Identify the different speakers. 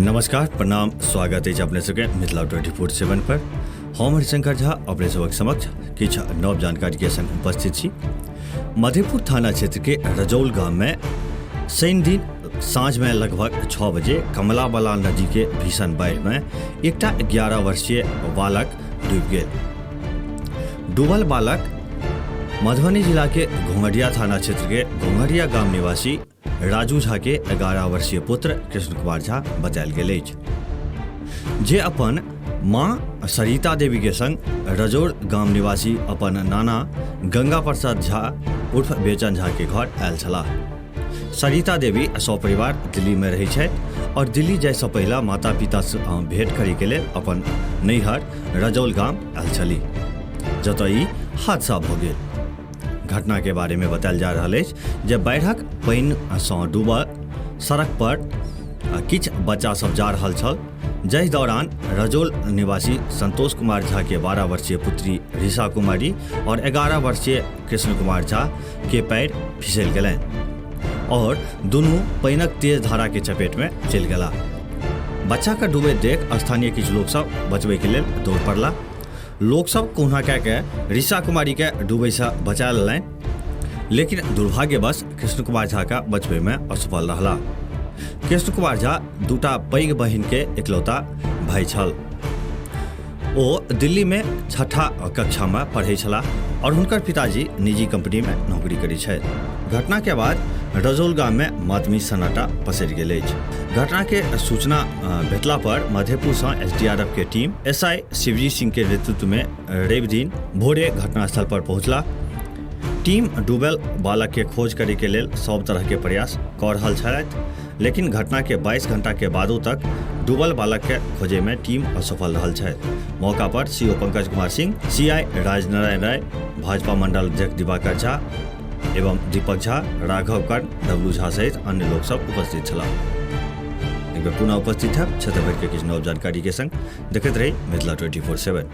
Speaker 1: नमस्कार, प्रणाम, स्वागत है अपने सबके मिथिला 24/7 पर। हम हरिशंकर झा अपने सबक समक्ष किछ नव जानकारी के संग उपस्थित छी। मधेपुर थाना क्षेत्र के रजौल गांव में शनि दिन साँझ में लगभग 6 बजे कमला बलान नदी के भीषण बाढ़ि में एकटा 11 वर्षीय बालक डूब गेल। डूबल बालक मधुबनी जिला के घोंघरिया थाना क्षेत्र के घोंघरिया गांव निवासी राजू झा के 11 वर्षीय पुत्र कृष्ण कुमार झा बतायल गेल अछि, जे अपन माँ सरिता देवी के संग रजौल गांव निवासी अपन नाना गंगा प्रसाद झा उर्फ बेचन झा के घर आयल छलाह। सरिता देवी सपरिवार दिल्ली में रहै छथि और दिल्ली जाय से पहला माता पिता से भेंट करे के लेल अपन नैहर रजौल गांव आयल छलीह, जतय ई हादसा भऽ गेल। घटना के बारे में बतायल जा रहा है जे बाढ़िक पानि सँ डूबल सड़क पर किछ बच्चा सब जा रहल छल, जाहि दौरान रजौल निवासी संतोष कुमार झा के 12 वर्षीय पुत्री ऋषा कुमारी और 11 वर्षीय कृष्ण कुमार झा के पैर फिसल गेलनि और दुनू पानिक तेज धारा के चपेट में चलि गेला। बच्चा के डूबैत देख स्थानीय किछ लोक सब बचबै के लेल दौड़ पड़ला। लोक सब कोना कए के ऋषा कुमारी के डूबै से बचा लेलनि, लेकिन दुर्भाग्यवश कृष्ण कुमार झा के बचबै में असफल रहला। कृष्ण कुमार झा दूटा पैघ बहिन के इकलौता भाई छल। ओ दिल्ली में 6ठा कक्षा में पढ़ै छलाह और हुनकर पिताजी निजी कंपनी में नौकरी करै छथि। घटना के बाद रजौल गांव में मातमी सन्नाटा पसरि गेल अछि। घटना के सूचना भेटला पर मधेपुर से एसडीआरएफ के टीम एसआई शिवजी सिंह के नेतृत्व में रवि दिन भोरे घटनास्थल पर पहुंचला। टीम डूबल बालक के खोज करे के लेल सब तरह के प्रयास कऽ रहल छथि, लेकिन घटना के 22 घंटा के बादो तक डूबल बालक के खोजे में टीम असफल रहल छथि। मौका पर सीओ पंकज कुमार सिंह, सीआई राजनारायण राय, भाजपा मंडल अध्यक्ष दिवाकर झा एवं दीपक झा, राघव कर्ण, डब्लू झा सहित अन्य लोग सब उपस्थित छलाह। एक बार पुनः उपस्थित है क्षेत्र भर के किछु नव जानकारी के संग देखैत रही मिथिला 24/7।